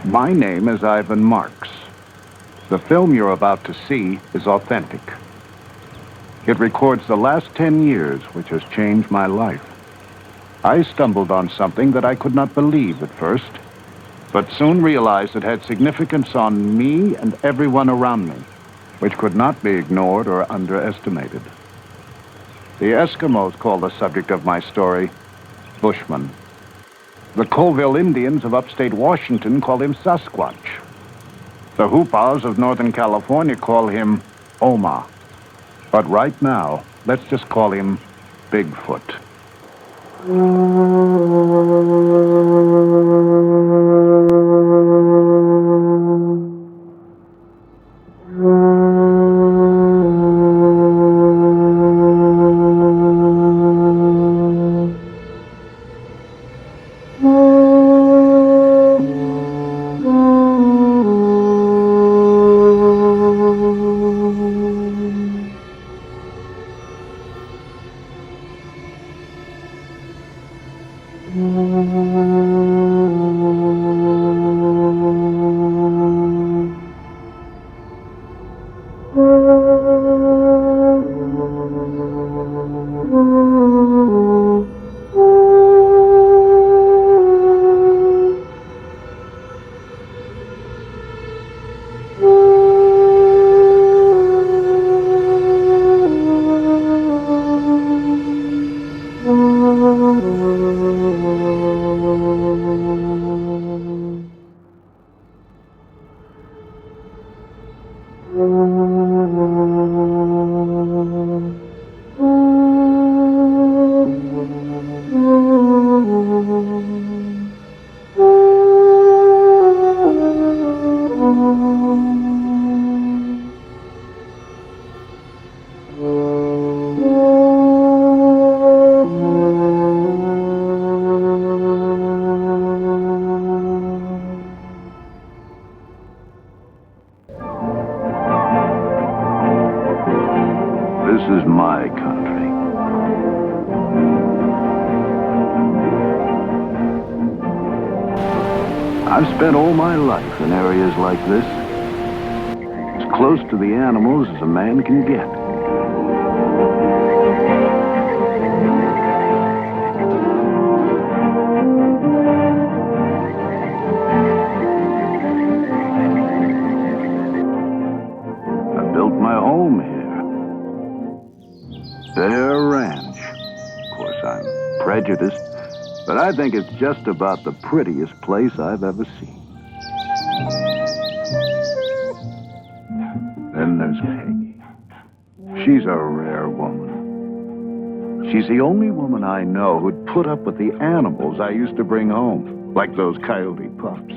My name is Ivan Marx. The film you're about to see is authentic. It records the last 10 years, which has changed my life. I stumbled on something that I could not believe at first, but soon realized it had significance on me and everyone around me, which could not be ignored or underestimated. The Eskimos call the subject of my story Bushman. The Colville Indians of upstate Washington call him Sasquatch. The Hoopas of Northern California call him Oma. But right now, let's just call him Bigfoot. This is my country. I've spent all my life in areas like this, as close to the animals as a man can get. I built my home here. Their ranch. Of course, I'm prejudiced, but I think it's just about the prettiest place I've ever seen. Then there's Peggy. She's a rare woman. She's the only woman I know who'd put up with the animals I used to bring home, like those coyote pups,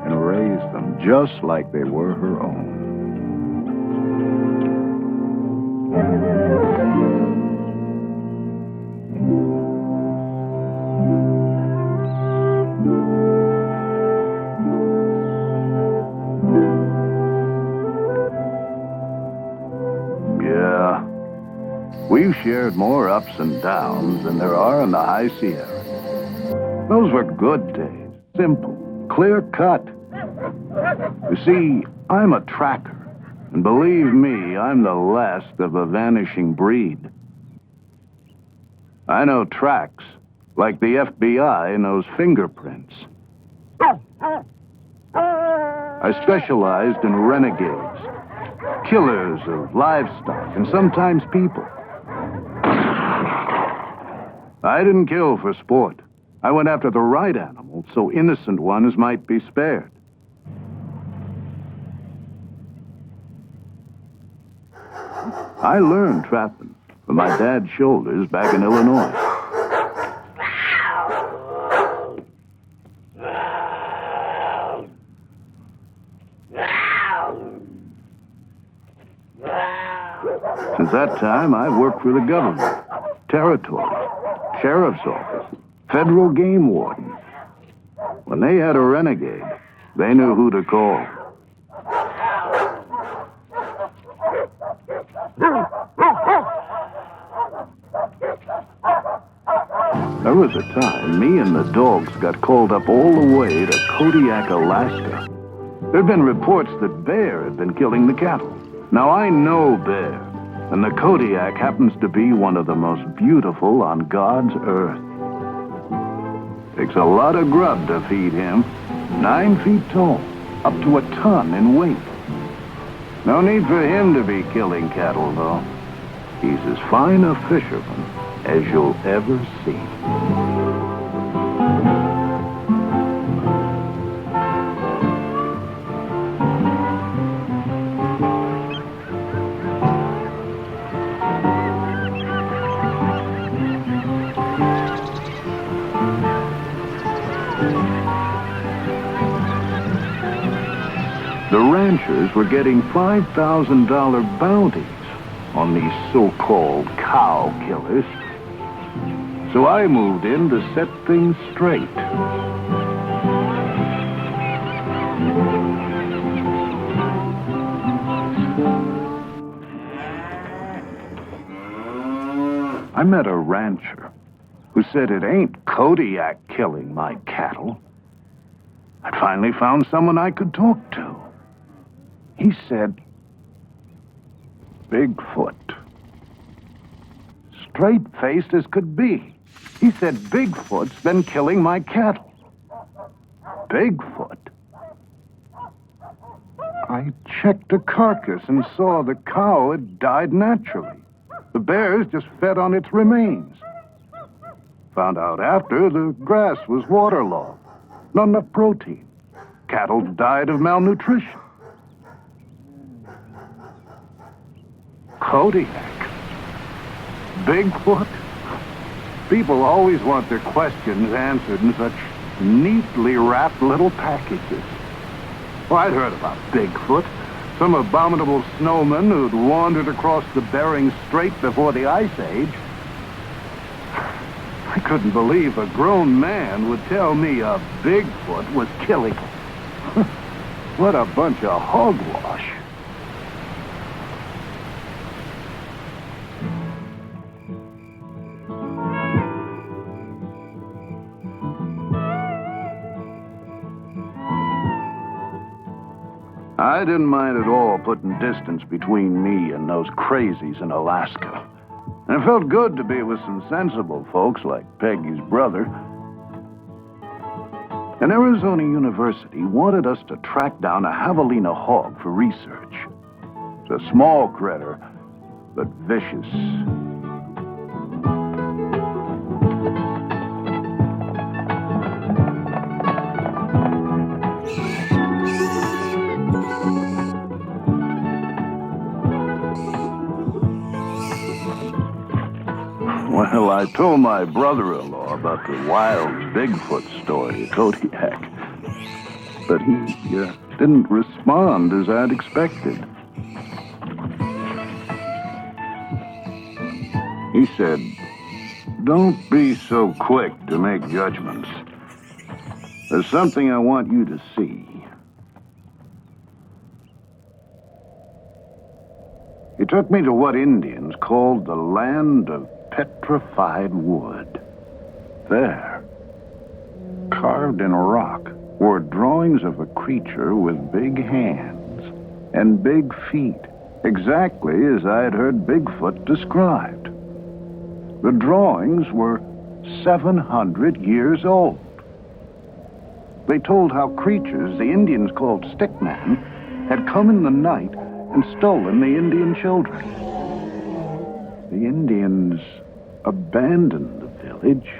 and raise them just like they were her own. We've shared more ups and downs than there are in the High Sierra. Those were good days. Simple, clear cut. You see, I'm a tracker. And believe me, I'm the last of a vanishing breed. I know tracks, like the FBI knows fingerprints. I specialized in renegades, killers of livestock, and sometimes people. I didn't kill for sport. I went after the right animals so innocent ones might be spared. I learned trapping from my dad's shoulders back in Illinois. Since that time, I've worked for the government, territory, sheriff's office, federal game warden. When they had a renegade, they knew who to call. There was a time me and the dogs got called up all the way to Kodiak, Alaska. There'd been reports that bear had been killing the cattle. Now I know bear, and the Kodiak happens to be one of the most beautiful on God's earth. Takes a lot of grub to feed him. 9 feet tall, up to a ton in weight. No need for him to be killing cattle, though. He's as fine a fisherman as you'll ever see. The ranchers were getting $5,000 bounties on these so-called cow killers. So I moved in to set things straight. I met a rancher who said it ain't Kodiak killing my cattle. I'd finally found someone I could talk to. He said, Bigfoot. Straight-faced as could be. He said Bigfoot's been killing my cattle. Bigfoot? I checked the carcass and saw the cow had died naturally. The bears just fed on its remains. Found out after the grass was waterlogged. Not enough protein. Cattle died of malnutrition. Kodiak? Bigfoot? People always want their questions answered in such neatly wrapped little packages. Well, I'd heard about Bigfoot. Some abominable snowman who'd wandered across the Bering Strait before the Ice Age. I couldn't believe a grown man would tell me a Bigfoot was killing him. What a bunch of hogwash. I didn't mind at all putting distance between me and those crazies in Alaska. And it felt good to be with some sensible folks like Peggy's brother. And Arizona University wanted us to track down a javelina hog for research. It's a small critter, but vicious. Well, I told my brother-in-law about the wild Bigfoot story at Kodiak, but he didn't respond as I'd expected. He said, "Don't be so quick to make judgments. There's something I want you to see." He took me to what Indians called the land of petrified wood. There, carved in rock, were drawings of a creature with big hands and big feet, exactly as I had heard Bigfoot described. The drawings were 700 years old. They told how creatures the Indians called stickmen had come in the night and stolen the Indian children. The Indians abandoned the village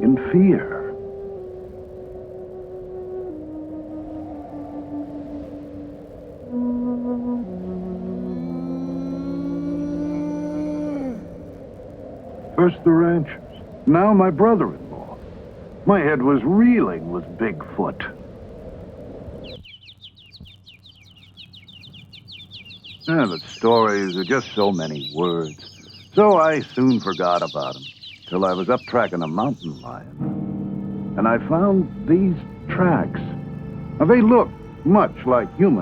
in fear. First the ranchers, now my brother-in-law. My head was reeling with Bigfoot. But stories are just so many words. So I soon forgot about him, till I was up tracking a mountain lion. And I found these tracks. Now, they look much like human